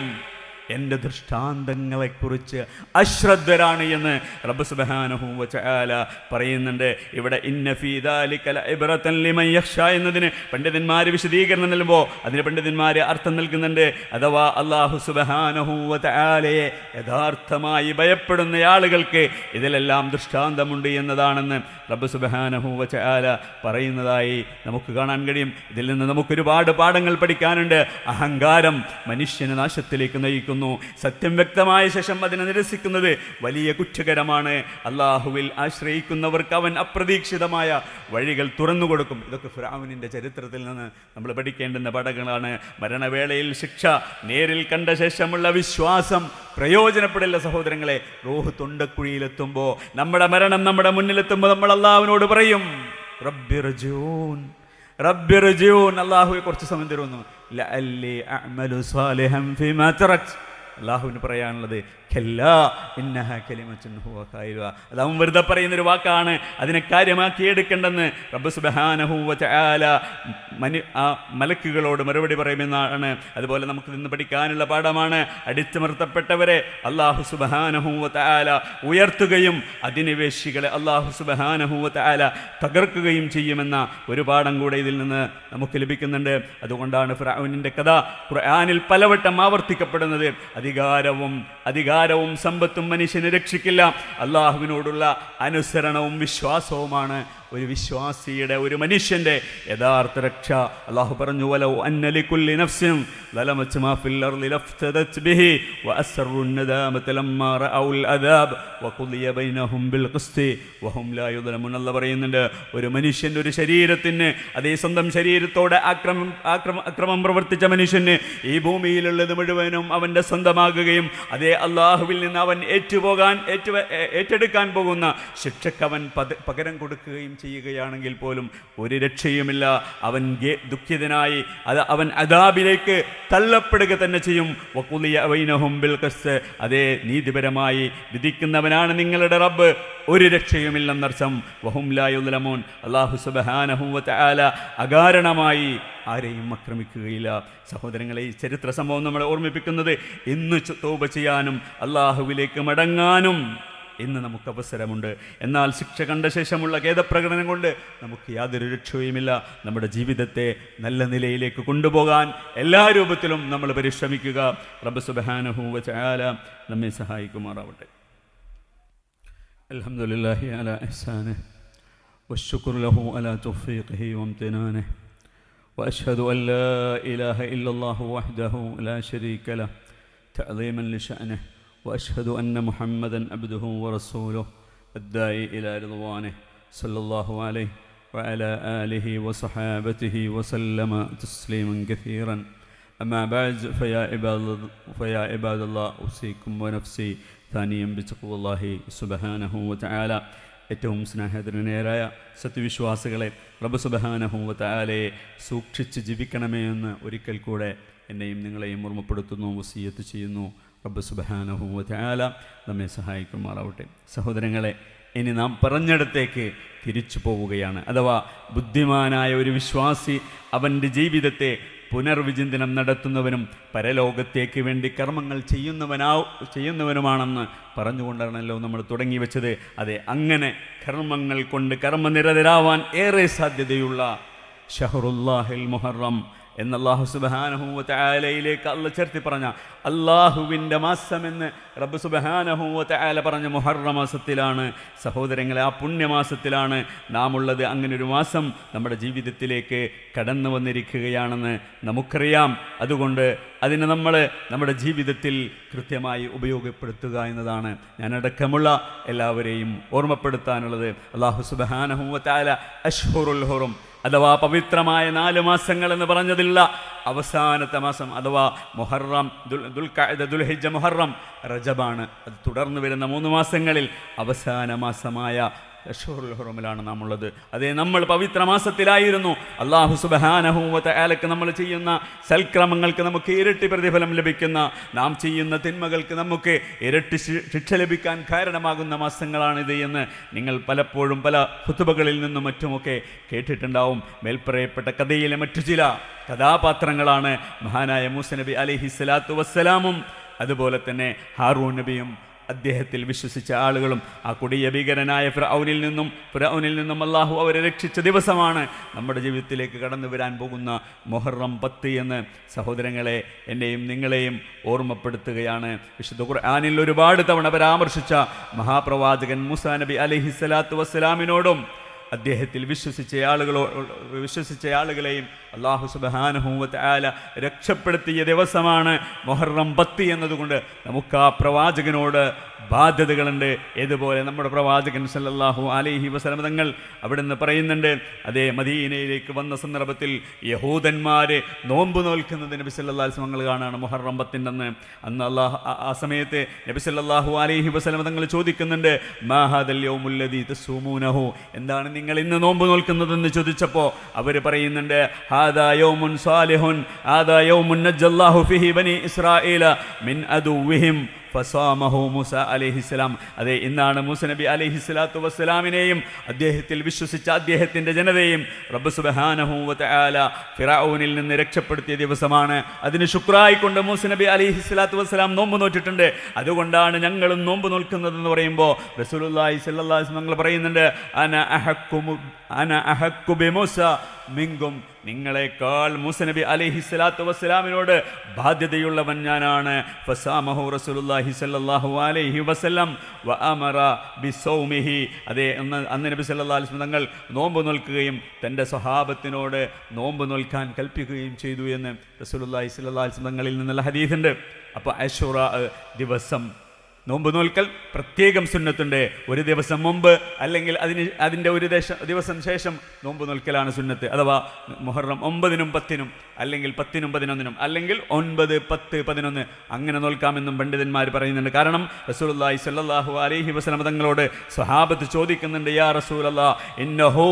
എൻ്റെ ദൃഷ്ടാന്തങ്ങളെക്കുറിച്ച് അശ്രദ്ധരാണ് എന്ന് റബ്ബ് സുബ്ഹാനഹു വ തആല പറയുന്നുണ്ട്. ഇവിടെ ഇന്ന ഫീ ദാലിക ലഇബ്റതൻ ലിമൻ യഖ്ഷാ എന്നതിന് പണ്ഡിതന്മാർ വിശദീകരണം നൽകുമ്പോൾ അതിന് പണ്ഡിതന്മാർ അർത്ഥം നൽകുന്നുണ്ട്. അഥവാ അല്ലാഹു സുബ്ഹാനഹു വ തആലയെ യഥാർത്ഥമായി ഭയപ്പെടുന്ന ആളുകൾക്ക് ഇതിലെല്ലാം ദൃഷ്ടാന്തമുണ്ട് എന്നതാണെന്ന് റബ്ബ് സുബ്ഹാനഹു വ തആല പറയുന്നതായി നമുക്ക് കാണാൻ കഴിയും. ഇതിൽ നിന്ന് നമുക്കൊരുപാട് പാഠങ്ങൾ പഠിക്കാനുണ്ട്. അഹങ്കാരം മനുഷ്യനെ നാശത്തിലേക്ക് നയിക്കുന്നു. സത്യം വ്യക്തമായ ശേഷം അതിനെ നിരസിക്കുന്നത് വലിയ കുറ്റകരമാണ്. അല്ലാഹുവിൽ ആശ്രയിക്കുന്നവർക്ക് അവൻ അപ്രതീക്ഷിതമായ വഴികൾ തുറന്നു കൊടുക്കും. ഇതൊക്കെ ഫിർഔനിൻ്റെ ചരിത്രത്തിൽ നിന്ന് നമ്മൾ പഠിക്കേണ്ടുന്ന പാഠങ്ങളാണ്. മരണവേളയിൽ ശിക്ഷ നേരിൽ കണ്ട ശേഷമുള്ള വിശ്വാസം പ്രയോജനപ്പെടില്ല സഹോദരങ്ങളെ. റൂഹ് തൊണ്ടക്കുഴിയിലെത്തുമ്പോൾ, നമ്മുടെ മരണം നമ്മുടെ മുന്നിലെത്തുമ്പോൾ നമ്മൾ അല്ലാഹുവിനോട് പറയും, റബ്ബിർജിഊൻ. അല്ലാഹുവെ കുറച്ച് സമയം തരുന്നു. ലഅല്ലി അഅമലു സാലിഹൻ ഫീമാ തറക്ത്. അല്ലാഹുവിന് പറയാനുള്ളത് കല്ലാ ഇന്നഹാ കലിമത്തുൻ ഹുവ ഖായിലുഹാ. അത് അവൻ വെറുതെ പറയുന്നൊരു വാക്കാണ്, അതിനെ കാര്യമാക്കി എടുക്കേണ്ടെന്ന് റബ്ബ് സുബ്ഹാനഹു വ തആല മലക്കുകളോട് മറുപടി പറയുമെന്നാണ്. അതുപോലെ നമുക്ക് നിന്ന് പഠിക്കാനുള്ള പാഠമാണ്, അടിച്ചമർത്തപ്പെട്ടവരെ അല്ലാഹു സുബ്ഹാനഹു വ തആല ഉയർത്തുകയും അധിനിവേശികളെ അല്ലാഹു സുബ്ഹാനഹു വ തആല തകർക്കുകയും ചെയ്യുമെന്ന ഒരു പാഠം കൂടെ ഇതിൽ നിന്ന് നമുക്ക് ലഭിക്കുന്നുണ്ട്. അതുകൊണ്ടാണ് ഫിർഔനിൻ്റെ കഥ ഖുർആനിൽ പലവട്ടം ആവർത്തിക്കപ്പെടുന്നത്. അധികാരവും സമ്പത്തും മനുഷ്യനെ രക്ഷിക്കില്ല. അള്ളാഹുവിനോടുള്ള അനുസരണവും വിശ്വാസവുമാണ് ഒരു വിശ്വാസിയുടെ, ഒരു മനുഷ്യൻ്റെ യഥാർത്ഥ രക്ഷ. അള്ളാഹു പറഞ്ഞു, വലൗ അന്ന ലികുല്ലി നഫ്സിൻ ളലമത് മാ ഫിൽ അർളി ലഫ്തദത് ബിഹി വഅസ്റു الندامة ലമ്മാ റഅഉൽ അദാബ് വഖുദിയ ബൈനഹും ബിൽ ഖിസ്തി വഹും ലാ യുദ്ലമൂൻ. അല്ലാഹു പറയുന്നുണ്ട്, ഒരു മനുഷ്യൻ്റെ, ഒരു ശരീരത്തിന്, അതേ സ്വന്തം ശരീരത്തോടെ അക്രമം പ്രവർത്തിച്ച മനുഷ്യന് ഈ ഭൂമിയിലുള്ളത് മുഴുവനും അവൻ്റെ സ്വന്തമാകുകയും അതേ അള്ളാഹുവിൽ നിന്ന് അവൻ ഏറ്റെടുക്കാൻ പോകുന്ന ശിക്ഷയ്ക്ക് അവൻ പകരം കൊടുക്കുകയും ചെയ്യുകയാണെങ്കിൽ പോലും ഒരു രക്ഷയുമില്ല. അവൻ ദുഃഖിതനായി അവൻ അദാബിലേക്ക് തള്ളപ്പെടുക തന്നെ ചെയ്യും. വഖുദിയ ബൈനഹും ബിൽ ഖിസ്ത്, അതേ നീതിപരമായി വിധിക്കുന്നവനാണ് നിങ്ങളുടെ റബ്ബ്, ഒരു രക്ഷയുമില്ലെന്നർത്ഥം. വഹും ലാ യുദ്ലമൂൻ. അല്ലാഹു സുബ്ഹാനഹു വ തആല അകാരണമായി ആരെയും ആക്രമിക്കുകയില്ല. സഹോദരങ്ങളെ, ഈ ചരിത്ര സംഭവം നമ്മളെ ഓർമ്മിപ്പിക്കുന്നത് ഇന്ന് തൗബ ചെയ്യാനും അള്ളാഹുവിലേക്ക് മടങ്ങാനും ഇന്ന് നമുക്ക് അവസരമുണ്ട്. എന്നാൽ ശിക്ഷ കണ്ട ശേഷമുള്ള ഖേദപ്രകടനം കൊണ്ട് നമുക്ക് യാതൊരു രക്ഷയുമില്ല. നമ്മുടെ ജീവിതത്തെ നല്ല നിലയിലേക്ക് കൊണ്ടുപോകാൻ എല്ലാ രൂപത്തിലും നമ്മൾ പരിശ്രമിക്കുക. റബ്ബ് സുബ്ഹാനഹു വ തആല നമ്മെ സഹായിക്കുമാറാവട്ടെ. അൽഹംദുലില്ലാഹി അലാ ഇഹ്സാനിഹി വശുക്റു ലഹു അലാ തൗഫീഖിഹി വംതിനാനിഹി وأشهد أن لا إله إلا الله وحده لا شريك له تعظيما لشأنه وأشهد أن محمدا عبده ورسوله الداعي إلى رضوانه صلى الله عليه وعلى آله وصحابته وسلم تسليما كثيرا. أما بعد فيا عباد الله أوصيكم ونفسي ثانيا بتقوى الله سبحانه وتعالى. ഏറ്റവും സ്നേഹത്തിനേരായ സത്യവിശ്വാസികളെ, റബ്ബ് സുബ്ഹാനഹു വ തആലയെ സൂക്ഷിച്ച് ജീവിക്കണമേ എന്ന് ഒരിക്കൽ കൂടെ എന്നെയും നിങ്ങളെയും ഓർമ്മപ്പെടുത്തുന്നു, വസിയ്യത്ത് ചെയ്യുന്നു. റബ്ബ് സുബ്ഹാനഹു വ തആല നമ്മെ സഹായിക്കുമാറാവട്ടെ. സഹോദരങ്ങളെ, ഇനി നാം പറഞ്ഞിടത്തേക്ക് തിരിച്ചു പോവുകയാണ്. അഥവാ ബുദ്ധിമാനായ ഒരു വിശ്വാസി അവൻ്റെ ജീവിതത്തെ പുനർവിചിന്തനം നടത്തുന്നവനും പരലോകത്തേക്ക് വേണ്ടി കർമ്മങ്ങൾ ചെയ്യുന്നവനുമാണെന്ന് പറഞ്ഞുകൊണ്ടാണല്ലോ നമ്മൾ തുടങ്ങി വെച്ചത്. അതെ, അങ്ങനെ കർമ്മങ്ങൾ കൊണ്ട് കർമ്മനിരതരാവാൻ ഏറെ സാധ്യതയുള്ള ഷഹറുല്ലാഹിൽ മുഹറം എന്ന് അല്ലാഹു സുബ്ഹാനഹു വ തആലയിലേക്ക് അല്ലാഹു ചേർത്തി പറഞ്ഞ അല്ലാഹുവിൻ്റെ മാസമെന്ന് റബ്ബ് സുബ്ഹാനഹു വ തആല പറഞ്ഞ മുഹറം മാസത്തിലാണ്. സഹോദരങ്ങളെ, ആ പുണ്യമാസത്തിലാണ് നാം ഉള്ളത്. അങ്ങനെ ഒരു മാസം നമ്മുടെ ജീവിതത്തിലേക്ക് കടന്നു വന്നിരിക്കുകയാണെന്ന് നമുക്കറിയാം. അതുകൊണ്ട് അതിനെ നമ്മൾ നമ്മുടെ ജീവിതത്തിൽ കൃത്യമായി ഉപയോഗപ്പെടുത്തുക എന്നതാണ് ഞാനടക്കമുള്ള എല്ലാവരെയും ഓർമ്മപ്പെടുത്താനുള്ളത്. അല്ലാഹു സുബ്ഹാനഹു വ തആല അശ്ഹുറുൽ ഹുറും അഥവാ പവിത്രമായ 4 മാസങ്ങൾ എന്ന് പറഞ്ഞതില്ല അവസാനത്തെ മാസം അഥവാ മുഹറം, ദുൽഖഅദ, ദുൽഹിജ്ജ, മുഹറം, റജബാണ്. അത് തുടർന്ന് വരുന്ന 3 മാസങ്ങളിൽ അവസാന മാസമായ അശ്ഹുറുൽ ഹുറമിലാണ് നാം ഉള്ളത്. അതേ, നമ്മൾ പവിത്ര മാസത്തിലായിരുന്നു. അല്ലാഹു സുബ്ഹാനഹു വ തആലക്ക് നമ്മൾ ചെയ്യുന്ന സൽക്രമങ്ങൾക്ക് നമുക്ക് ഇരട്ടി പ്രതിഫലം ലഭിക്കുന്ന, നാം ചെയ്യുന്ന തിന്മകൾക്ക് നമുക്ക് ഇരട്ടി ശിക്ഷ ലഭിക്കാൻ കാരണമാകുന്ന മാസങ്ങളാണിത് എന്ന് നിങ്ങൾ പലപ്പോഴും പല ഖുതുബകളിൽ നിന്നും മറ്റുമൊക്കെ കേട്ടിട്ടുണ്ടാവും. മേൽപ്പറയപ്പെട്ട കഥയിലെ മറ്റു ചില കഥാപാത്രങ്ങളാണ് മഹാനായ മൂസ നബി അലൈഹിസ്സലാത്തു വസ്സലാമും അതുപോലെ തന്നെ ഹാറൂൻ നബിയും അദ്ദേഹത്തിൽ വിശ്വസിച്ച ആളുകളും. ആ കൊടിയ ഭീകരനായ ഫിർഔനിൽ നിന്നും അല്ലാഹു അവരെ രക്ഷിച്ച ദിവസമാണ് നമ്മുടെ ജീവിതത്തിലേക്ക് കടന്നു വരാൻ പോകുന്ന മുഹറം 10 എന്ന് സഹോദരങ്ങളെ എന്നെയും നിങ്ങളെയും ഓർമ്മപ്പെടുത്തുകയാണ്. വിശുദ്ധ ഖുർആനിൽ ഒരുപാട് തവണ പരാമർശിച്ച മഹാപ്രവാചകൻ മൂസാ നബി അലൈഹിസ്സലാത്തു വസ്സലാമിനോടും അദ്ദേഹത്തിൽ വിശ്വസിച്ച ആളുകളെയും അല്ലാഹു സുബ്ഹാനഹു വ തആല രക്ഷപ്പെടുത്തിയ ദിവസമാണ് മുഹറം 10 എന്നതുകൊണ്ട് നമുക്ക് ആ പ്രവാചകനോട് ബാധ്യതകളുണ്ട്. ഏതുപോലെ നമ്മുടെ പ്രവാചകൻ സല്ലല്ലാഹു അലൈഹി വസല്ലം തങ്ങൾ അവിടുന്ന് പറയുന്നുണ്ട്, അതേ മദീനയിലേക്ക് വന്ന സന്ദർഭത്തിൽ യഹൂദന്മാരെ നോമ്പ് നോൽക്കുന്നത് നബി സല്ലല്ലാഹു അലൈഹി വസല്ലം കാണാണ് മുഹറം 10 അന്ന് ആ സമയത്ത് നബി സല്ലല്ലാഹു അലൈഹി വസല്ലം തങ്ങൾ ചോദിക്കുന്നുണ്ട്, മാ ഹാദൽ യൗമുല്ലദീ തസൂമൂനഹു, എന്താണ് നിങ്ങൾ ഇന്ന് നോമ്പ് നോൽക്കുന്നതെന്ന് ചോദിച്ചപ്പോൾ അവർ പറയുന്നുണ്ട്, ഹാദാ യൗമുൻ സാലിഹുൻ ഹാദാ യൗമുൻ നജ്ജല്ലാഹു ഫീഹി ബനി ഇസ്രായീല മിൻ അദുവ്വിഹിം ഫസാമഹു മൂസ അലൈഹിസ്സലാം. അതെ, ഇന്നാണ് മൂസ നബി അലൈഹിസ്സലാത്തു വസ്സലാമിനെയും അദ്ദേഹത്തിൽ വിശ്വസിച്ച അദ്ദേഹത്തിൻ്റെ ജനതയെയും റബ്ബ് സുബ്ഹാനഹു വ തആല ഫിറഔനിൽ നിന്ന് രക്ഷപ്പെടുത്തിയ ദിവസമാണ്. അതിന് ശുക്രായിക്കൊണ്ട് മൂസ നബി അലൈഹിസ്സലാത്തു വസ്സലാം നോമ്പ് നോറ്റിട്ടുണ്ട്. അതുകൊണ്ടാണ് ഞങ്ങളും നോമ്പ് നോൽക്കുന്നതെന്ന് പറയുമ്പോൾ റസൂലുള്ളാഹി സ്വല്ലല്ലാഹു അലൈഹി വസല്ലം പറയുന്നുണ്ട്, അന അഹക്കു ബിമൂസ മിങ്കും, നിങ്ങളെക്കാൾ മൂസ നബി അലൈഹിസ്സലാത്തു വസ്സലാമിനോട് ബാധ്യതയുള്ളവൻ ഞാനാണ്. ഫസാമഹു റസൂലുള്ളാഹി സ്വല്ലല്ലാഹു അലൈഹി വസല്ലം വഅമറ ബിസൗമിഹി. അതേ, അന്ന് നബി സല്ലല്ലാഹു അലൈഹി വസല്ലം തങ്ങൾ നോമ്പ് നോൽക്കുകയും തൻ്റെ സ്വഹാബത്തിനോട് നോമ്പ് നോൽക്കാൻ കൽപ്പിക്കുകയും ചെയ്തു എന്ന് റസൂലുള്ളാഹി സ്വല്ലല്ലാഹു അലൈഹി വസല്ലം തങ്ങളിൽ നിന്നുള്ള ഹദീസുണ്ട്. അപ്പോൾ അശൂറാ ദിവസം നോമ്പ് നോൽക്കൽ പ്രത്യേകം സുന്നത്തുണ്ട്. ഒരു ദിവസം മുമ്പ് അല്ലെങ്കിൽ അതിൻ്റെ ഒരു ദിവസം ശേഷം നോമ്പ് നോൽക്കലാണ് സുന്നത്ത്. അഥവാ മുഹറം 9-നും 10-നും അല്ലെങ്കിൽ 10-നും 11-നും അല്ലെങ്കിൽ 9, 10, 11 അങ്ങനെ നോൽക്കാമെന്നും പണ്ഡിതന്മാർ പറയുന്നുണ്ട്. കാരണം റസൂലുള്ളാഹി സ്വല്ലല്ലാഹു അലൈഹി വസല്ലം തങ്ങളോട് സ്വഹാബത്ത് ചോദിക്കുന്നുണ്ട്, യാ റസൂലല്ലാഹ് ഇന്നഹു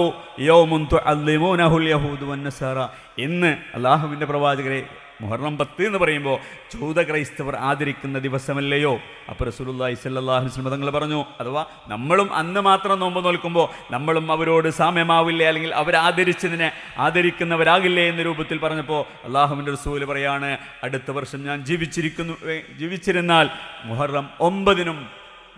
യൗമുൻ തുഅല്ലിമൂനഹുൽ യഹൂദു വന്നസാറ. ഇന്ന് അല്ലാഹുവിൻ്റെ പ്രവാചകരെ മുഹറം 10 എന്ന് പറയുമ്പോൾ ജൂത ക്രൈസ്തവർ ആദരിക്കുന്ന ദിവസമല്ലയോ? അപ്പോൾ റസൂലുള്ളാഹി സ്വല്ലല്ലാഹു അലൈഹി വസല്ലം തങ്ങൾ പറഞ്ഞു, അഥവാ നമ്മളും അന്ന് മാത്രം നോമ്പ് നോൽക്കുമ്പോൾ നമ്മളും അവരോട് സാമ്യമാവില്ലേ, അല്ലെങ്കിൽ അവരാദരിച്ചതിനെ ആദരിക്കുന്നവരാകില്ലേ എന്ന രൂപത്തിൽ പറഞ്ഞപ്പോൾ അല്ലാഹുവിൻ്റെ റസൂൽ പറയാണ്, അടുത്ത വർഷം ഞാൻ ജീവിച്ചിരുന്നാൽ മുഹറം 9-നും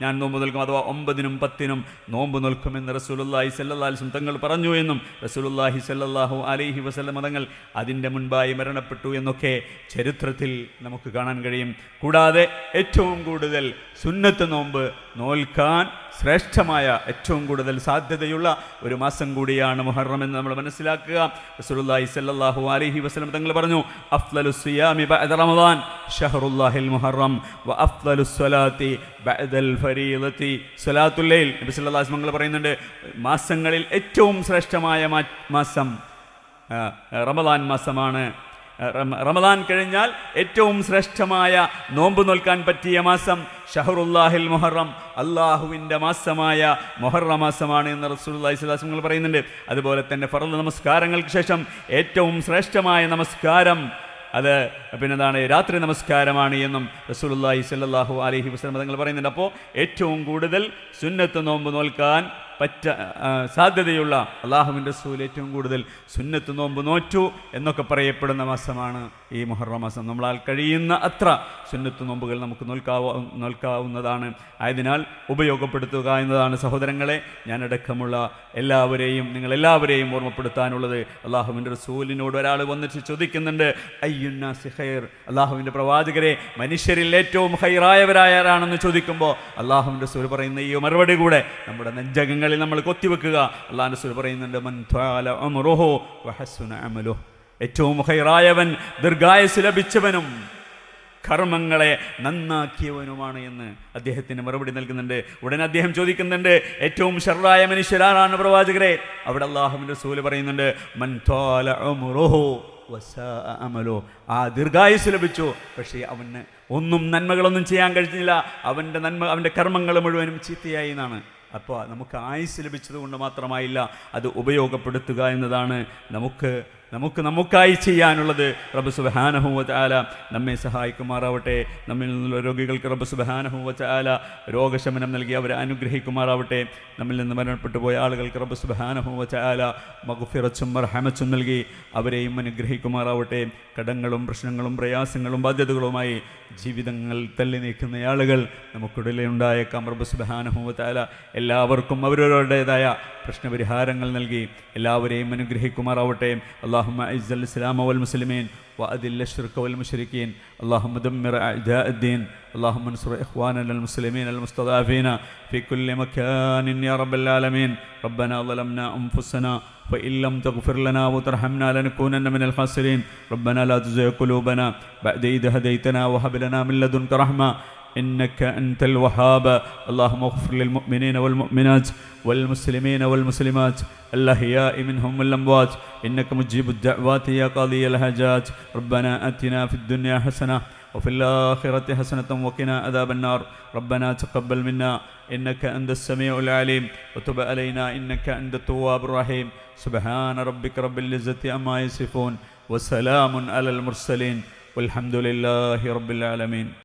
ഞാൻ നോമ്പ് നോൽക്കും, അഥവാ 9-നും 10-നും നോമ്പ് നോൽക്കുമെന്ന് റസൂലുള്ളാഹി സ്വല്ലല്ലാഹു അലൈഹി വസല്ലം തങ്ങൾ പറഞ്ഞു എന്നും റസൂലുള്ളാഹി സ്വല്ലല്ലാഹു അലൈഹി വസല്ലം തങ്ങൾ അതിൻ്റെ മുൻപായി മരണപ്പെട്ടു എന്നൊക്കെ ചരിത്രത്തിൽ നമുക്ക് കാണാൻ കഴിയും. കൂടാതെ ഏറ്റവും കൂടുതൽ സുന്നത്ത് നോമ്പ് നോൽക്കാൻ ശ്രേഷ്ഠമായ ഏറ്റവും കൂടുതൽ സാധ്യതയുള്ള ഒരു മാസം കൂടിയാണ് മുഹറം എന്ന് നമ്മൾ മനസ്സിലാക്കുക. റസൂലുള്ളാഹി സ്വല്ലല്ലാഹു അലൈഹി വസല്ലം തങ്ങൾ പറഞ്ഞു, അഫ്ളലുസ് സിയാമി ബഅദ റമദാൻ ഷഹറുല്ലാഹിൽ മുഹറം വ അഫ്ളലുസ് സ്വലാത്തി ബഅദൽ ഫരീളത്തി സ്വലാത്തുൽ ലൈൽ. നബി സല്ലല്ലാഹു അലൈഹി വസല്ലം പറയുന്നുണ്ട്, മാസങ്ങളിൽ ഏറ്റവും ശ്രേഷ്ഠമായ മാസം റമദാൻ മാസമാണ്. റമദാൻ കഴിഞ്ഞാൽ ഏറ്റവും ശ്രേഷ്ഠമായ നോമ്പ് നോൽക്കാൻ പറ്റിയ മാസം ഷഹറുല്ലാഹിൽ മുഹറം, അള്ളാഹുവിൻ്റെ മാസമായ മുഹറം മാസമാണ് എന്ന് റസൂലുള്ളാഹി സ്വല്ലല്ലാഹു അലൈഹി വസല്ലം പറയുന്നുണ്ട്. അതുപോലെ തന്നെ ഫർള് നമസ്കാരങ്ങൾക്ക് ശേഷം ഏറ്റവും ശ്രേഷ്ഠമായ നമസ്കാരം അത് പിന്നെന്താണ്, രാത്രി നമസ്കാരമാണ് എന്നും റസൂലുള്ളാഹി സ്വല്ലല്ലാഹു അലൈഹി വസല്ലം തങ്ങൾ പറയുന്നുണ്ട്. അപ്പോൾ ഏറ്റവും കൂടുതൽ സുന്നത്ത് നോമ്പ് നോൽക്കാൻ സാധ്യതയുള്ള അല്ലാഹുവിൻ്റെ റസൂൽ ഏറ്റവും കൂടുതൽ സുന്നത്ത് നോമ്പ് നോറ്റു എന്നൊക്കെ പറയപ്പെടുന്ന മാസമാണ് ഈ മുഹറം മാസം. നമ്മളാൽ കഴിയുന്ന അത്ര സുന്നത്ത് നോമ്പുകൾ നമുക്ക് നോൽക്കാവുന്നതാണ്. ആയതിനാൽ ഉപയോഗപ്പെടുത്തുക എന്നതാണ് സഹോദരങ്ങളെ ഞാനടക്കമുള്ള എല്ലാവരെയും നിങ്ങളെല്ലാവരെയും ഓർമ്മപ്പെടുത്താനുള്ളത്. അല്ലാഹുവിൻ്റെ റസൂലിനോട് ഒരാൾ വന്നിട്ട് ചോദിക്കുന്നുണ്ട്, അയ്യുന്നാസി ഖൈർ, അല്ലാഹുവിൻ്റെ പ്രവാചകരെ മനുഷ്യരിൽ ഏറ്റവും ഖൈറായവരാരാണെന്ന് ചോദിക്കുമ്പോൾ അല്ലാഹുവിൻ്റെ റസൂൽ പറയുന്ന ഈ മറുപടി കൂടെ നമ്മുടെ നെഞ്ചകങ്ങൾ നമ്മൾ കൊത്തിവെക്കുക. അല്ലാഹുവിൻ്റെ റസൂൽ പറയുന്നുണ്ട്, മൻ ത്വാല ഉംറുഹു വഹസുന അമലുഹു, ഏറ്റവും ഖൈറായവൻ ദീർഘായുസ്സ് ലഭിച്ചവനും കർമ്മങ്ങളെ നന്നാക്കിയവനുമാണ് എന്ന് അദ്ദേഹത്തിന് മറുപടി നൽകുന്നുണ്ട്. ഉടനെ അദ്ദേഹം ചോദിക്കുന്നുണ്ട്, ഏറ്റവും ശർറായ മനുഷ്യരാണ് പ്രവാചകരെ? അവിടെ അല്ലാഹുവിൻ്റെ റസൂൽ പറയുന്നുണ്ട്, മൻ ത്വാല ഉംറുഹു വസാഅ അമലുഹു, ആ ദീർഘായുസ്സ് ലഭിച്ചു, പക്ഷേ അവന് ഒന്നും നന്മകളൊന്നും ചെയ്യാൻ കഴിഞ്ഞില്ല, അവൻ്റെ കർമ്മങ്ങൾ മുഴുവനും ചീത്തയായി എന്നാണ്. അപ്പോൾ നമുക്ക് ആയുസ് ലഭിച്ചത് കൊണ്ട് മാത്രമായില്ല, അത് ഉപയോഗപ്പെടുത്തുക എന്നതാണ് നമുക്കായി ചെയ്യാനുള്ളത്. റബ്ബ് സുബ്ഹാനഹു വ തആല നമ്മെ സഹായിക്കുമാറാവട്ടെ. നമ്മിൽ നിന്നുള്ള രോഗികൾക്ക് റബ്ബ് സുബ്ഹാനഹു വ തആല രോഗശമനം നൽകി അവരെ അനുഗ്രഹിക്കുമാറാവട്ടെ. നമ്മിൽ നിന്ന് മരണപ്പെട്ടു പോയ ആളുകൾക്ക് റബ്ബ് സുബ്ഹാനഹു വ തആല മഗ്ഫിറത്തും മർഹമത്തും നൽകി അവരെയും അനുഗ്രഹിക്കുമാറാവട്ടെ. കടങ്ങളും പ്രശ്നങ്ങളും പ്രയാസങ്ങളും ബാധ്യതകളുമായി ജീവിതങ്ങൾ തള്ളി നീക്കുന്ന ആളുകൾ നമുക്കിടയിലുണ്ടായേക്കാം. റബ്ബ് സുബ്ഹാനഹു വ തആല എല്ലാവർക്കും അവരവരുടേതായ പ്രശ്നപരിഹാരങ്ങൾ നൽകി എല്ലാവരെയും അനുഗ്രഹിക്കുമാറാവട്ടെ. اللهم أعز الإسلام والمسلمين وأذل الشرك والمشركين اللهم دمر أعداء الدين اللهم انصر إخواننا المسلمين المستضعفين في كل مكان يا رب العالمين. ربنا ظلمنا أنفسنا وإن لم تغفر لنا وترحمنا لنكونن من الخاسرين. ربنا لا تزغ قلوبنا بعد إذ هديتنا وهب لنا من لدنك رحمة إنك أنت الوهاب. اللهم اغفر للمؤمنين والمؤمنات والمسلمين والمسلمات الأحياء منهم والأموات إنك مجيب الدعوات يا قاضي الحاجات. ربنا آتنا في الدنيا حسنة وفي الآخرة حسنة وقنا عذاب النار. ربنا تقبل منا إنك أنت السميع العليم وتب علينا إنك أنت التواب الرحيم. سبحان ربك رب العزة عما يصفون وسلام على المرسلين والحمد لله رب العالمين.